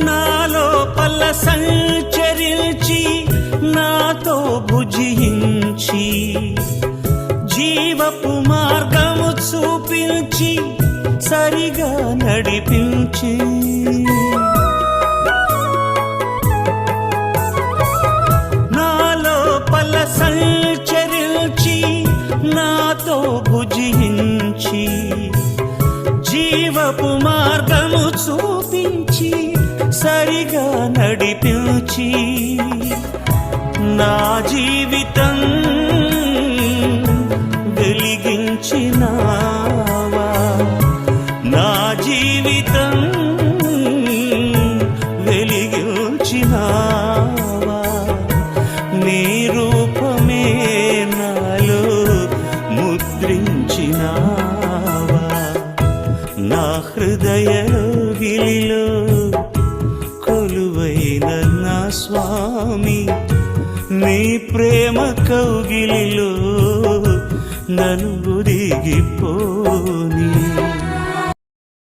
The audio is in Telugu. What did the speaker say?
నాలోపల సంచరించి నాతో భుజించి జీవపు మార్గము చూపించి సరిగా నడిపించి నాలోపల సంచరించి నాతో భుజించి జీవపు మార్గము చూపించి సరిగా నడిపించి నా జీవితం వెలిగించినావా, నా జీవితం వెలిగించినావా, నీ రూపమే నాలో ముద్రించినావా. నా హృదయగిలిలో కొలువైన నా స్వామి, నీ ప్రేమ కౌగిలిలో నన్ను ఒదిగిపోని.